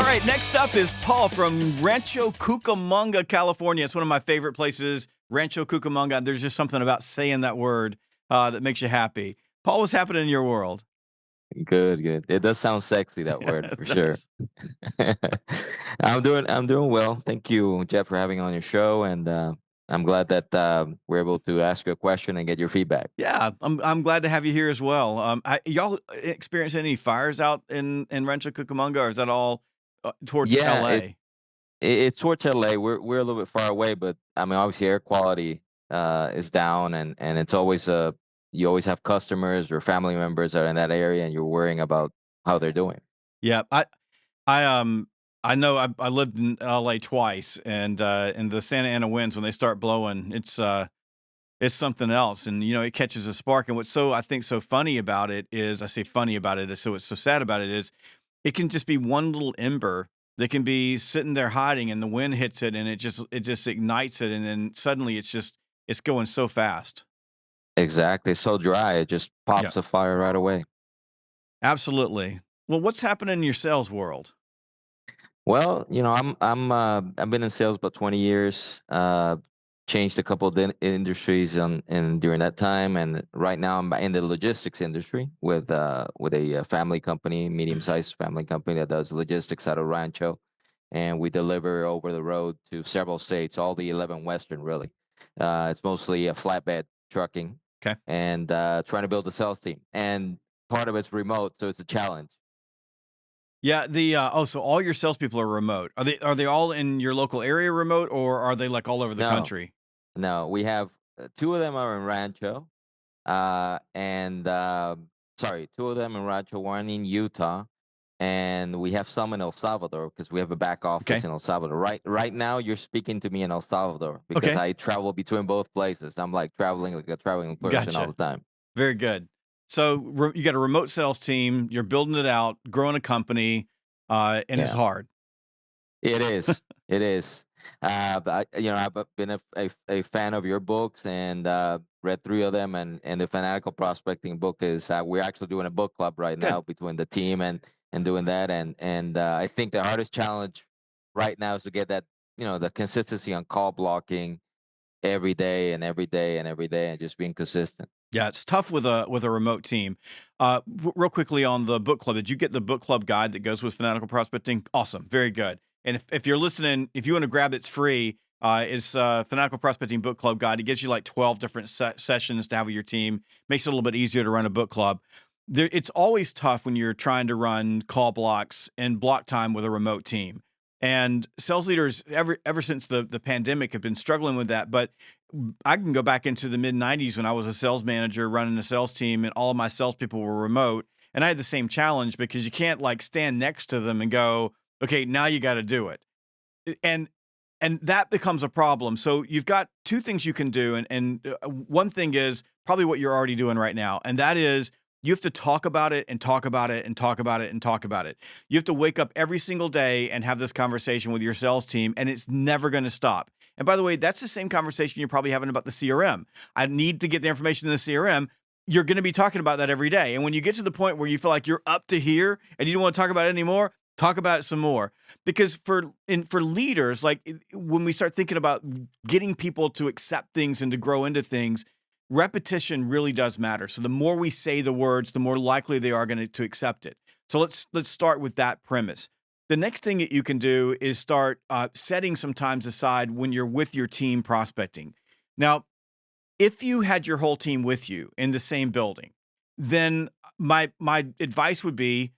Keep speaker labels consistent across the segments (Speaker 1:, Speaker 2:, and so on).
Speaker 1: right, next up is Paul from Rancho Cucamonga, California. It's one of my favorite places, Rancho Cucamonga. There's just something about saying that word that makes you happy. Paul, what's happening in your world?
Speaker 2: Good, good. It does sound sexy, that word,
Speaker 1: It
Speaker 2: for sure.
Speaker 1: does.
Speaker 2: I'm doing well. Thank you, Jeff, for having me on your show, and I'm glad that we're able to ask you a question and get your feedback.
Speaker 1: Yeah, I'm glad to have you here as well. Y'all experience any fires out in Rancho Cucamonga, or is that all towards
Speaker 2: Yeah,
Speaker 1: L.A.?
Speaker 2: it's towards LA. We're a little bit far away, but I mean, obviously, air quality is down, and it's always you always have customers or family members that are in that area, and you're worrying about how they're doing.
Speaker 1: Yeah, I I know I lived in L.A. twice, and the Santa Ana winds when they start blowing, it's something else, and, it catches a spark, and what's I think, so funny about it is I say funny about it, so what's so sad about it is, it can just be one little ember that can be sitting there hiding, and the wind hits it, and it just ignites it, and then suddenly it's going so fast.
Speaker 2: Exactly. It's so dry, it just
Speaker 1: Yeah,
Speaker 2: pops a fire right away.
Speaker 1: absolutely. Well, what's happening in your sales world?
Speaker 2: Well, I've been in sales about 20 years. Changed a couple of industries and during that time, and right now I'm in the logistics industry with a family company, medium-sized family company that does logistics out of Rancho, and we deliver over the road to several states, all the 11 Western really. It's mostly a flatbed trucking,
Speaker 1: Okay.
Speaker 2: and trying to build a sales team, and part of it's remote, so it's a challenge.
Speaker 1: Yeah, so all your salespeople are remote. Are they all in your local area remote, or are they, like, all over the
Speaker 2: No,
Speaker 1: country?
Speaker 2: no, we have two of them are in Rancho, and sorry, two of them in Rancho, one in Utah, and we have some in El Salvador because we have a back office
Speaker 1: Okay.
Speaker 2: in El Salvador. Right now, you're speaking to me in El Salvador because
Speaker 1: Okay.
Speaker 2: I travel between both places. I'm like traveling like a traveling person all
Speaker 1: Gotcha.
Speaker 2: the time.
Speaker 1: Very good. So you got a remote sales team. You're building it out, growing a company, and it's
Speaker 2: Yeah.
Speaker 1: hard.
Speaker 2: It is. It is. But I've been a fan of your books and read three of them. And the fanatical prospecting book is we're actually doing a book club right
Speaker 1: Good.
Speaker 2: now between the team and doing that. And I think the hardest challenge right now is to get that the consistency on call blocking every day and every day and every day and just being consistent.
Speaker 1: Yeah, it's tough with a remote team. Real quickly on the book club, did you get the book club guide that goes with fanatical prospecting? Awesome, very good. And if you're listening, if you want to grab it, it's free. It's fanatical prospecting book club guide. It gives you like 12 different sessions to have with your team. Makes it a little bit easier to run a book club. It's always tough when you're trying to run call blocks and block time with a remote team. And sales leaders ever since the pandemic have been struggling with that. But I can go back into the mid 90s when I was a sales manager running a sales team and all of my salespeople were remote. And I had the same challenge because you can't like stand next to them and go, okay, now you got to do it. And that becomes a problem. So you've got two things you can do. And one thing is probably what you're already doing right now. And that is you have to talk about it and talk about it and talk about it and talk about it. You have to wake up every single day and have this conversation with your sales team, and it's never going to stop. And by the way, that's the same conversation you're probably having about the CRM. I need to get the information in the CRM. You're going to be talking about that every day. And when you get to the point where you feel like you're up to here and you don't want to talk about it anymore, talk about it some more. Because for leaders, like when we start thinking about getting people to accept things and to grow into things, repetition really does matter. So the more we say the words, the more likely they are going to accept it. So let's start with that premise. The next thing that you can do is start setting some times aside when you're with your team prospecting. Now, if you had your whole team with you in the same building, then my advice would be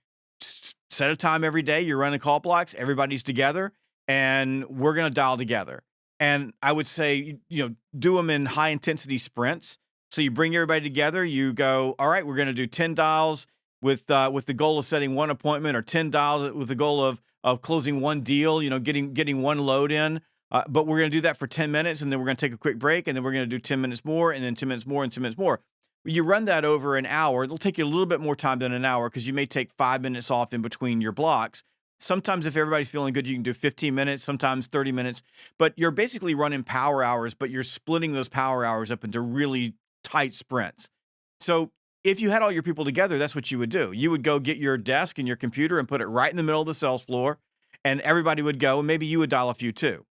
Speaker 1: set a time every day. You're running call blocks, everybody's together, and we're going to dial together. And I would say, do them in high intensity sprints. So you bring everybody together. You go, all right, we're going to do 10 dials with the goal of setting one appointment, or 10 dials with the goal of closing one deal. Getting one load in. But we're going to do that for 10 minutes, and then we're going to take a quick break, and then we're going to do 10 minutes more, and then 10 minutes more, and 10 minutes more. You run that over an hour. It'll take you a little bit more time than an hour because you may take 5 minutes off in between your blocks. Sometimes if everybody's feeling good, you can do 15 minutes, sometimes 30 minutes, but you're basically running power hours, but you're splitting those power hours up into really tight sprints. So if you had all your people together, that's what you would do. You would go get your desk and your computer and put it right in the middle of the sales floor. and everybody would go, and maybe you would dial a few too.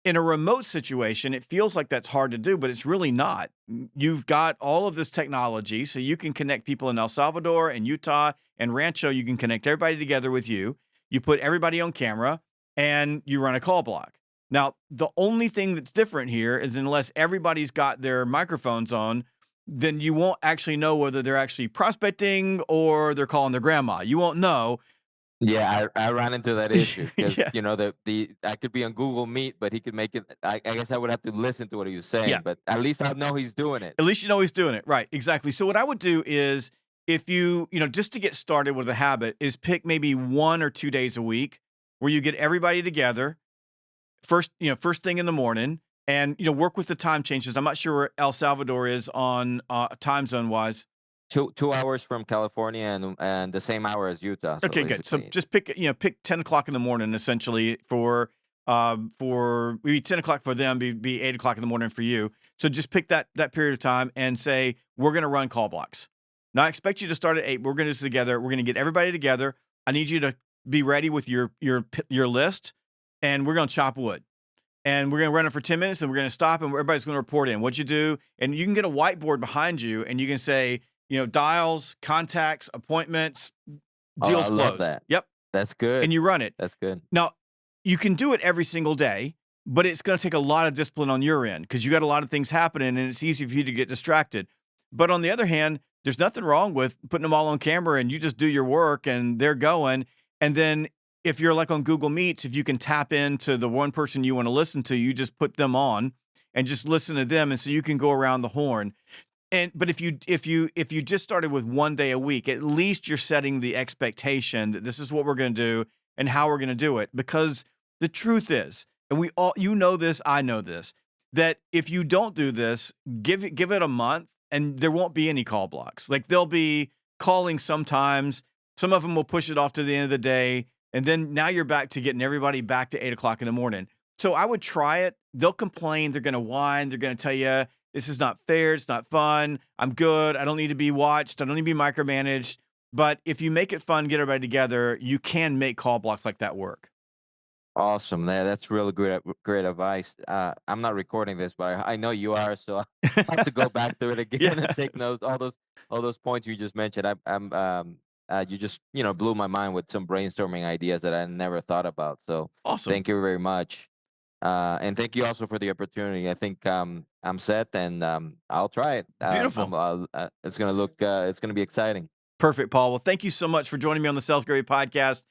Speaker 1: In a remote situation, it feels like that's hard to do, but it's really not. You've got all of this technology, so you can connect people in El Salvador and Utah and Rancho. You can connect everybody together with you. You put everybody on camera and you run a call block. Now, the only thing that's different here is unless everybody's got their microphones on, then you won't actually know whether they're actually prospecting or they're calling their grandma. You won't know.
Speaker 2: Yeah, I ran into that issue because
Speaker 1: Yeah.
Speaker 2: you know the I could be on Google Meet, but he could make it. I guess I would have to listen to what he was
Speaker 1: Yeah.
Speaker 2: saying, but at least I know he's doing it.
Speaker 1: At least you know he's doing it. Right. Exactly. So what I would do is if just to get started with a habit is pick maybe 1 or 2 days a week where you get everybody together first thing in the morning and work with the time changes. I'm not sure where El Salvador is on time zone wise.
Speaker 2: 2 hours from California and the same hour as Utah. So
Speaker 1: Okay, good. So
Speaker 2: basically,
Speaker 1: just pick 10 o'clock in the morning essentially for maybe 10 o'clock for them, be 8 o'clock in the morning for you. So just pick that period of time and say we're going to run call blocks. Now I expect you to start at 8. We're going to do this together. We're going to get everybody together. I need you to be ready with your list, and we're going to chop wood. And we're going to run it for 10 minutes, and we're going to stop, and everybody's going to report in what you do. And you can get a whiteboard behind you, and you can say, dials, contacts, appointments,
Speaker 2: oh, I
Speaker 1: deals
Speaker 2: love
Speaker 1: closed.
Speaker 2: that.
Speaker 1: Yep.
Speaker 2: That's good.
Speaker 1: And you run it.
Speaker 2: That's good.
Speaker 1: Now, you can do it every single day, but it's going to take a lot of discipline on your end because you got a lot of things happening and it's easy for you to get distracted. But on the other hand, there's nothing wrong with putting them all on camera and you just do your work and they're going. And then if you're like on Google Meets, if you can tap into the one person you want to listen to, you just put them on and just listen to them. And so you can go around the horn. But if you just started with 1 day a week, at least you're setting the expectation that this is what we're going to do and how we're going to do it. Because the truth is, and we all this, I know this, that if you don't do this, give it a month, and there won't be any call blocks. Like they'll be calling sometimes. Some of them will push it off to the end of the day, and then now you're back to getting everybody back to 8 o'clock in the morning. So I would try it. They'll complain. They're going to whine. They're going to tell you this is not fair. It's not fun. I'm good. I don't need to be watched. I don't need to be micromanaged. But if you make it fun, get everybody together, you can make call blocks like that work.
Speaker 2: Awesome. That's really great advice. I'm not recording this, but I know you are, so I have to go back through it again
Speaker 1: Yeah.
Speaker 2: and take notes. All those points you just mentioned. You just blew my mind with some brainstorming ideas that I never thought about. So
Speaker 1: Awesome.
Speaker 2: thank you very much, and thank you also for the opportunity. I think I'm set, and I'll try it.
Speaker 1: Beautiful.
Speaker 2: It's gonna be exciting.
Speaker 1: Perfect, Paul. Well, thank you so much for joining me on the Sales Gravy podcast.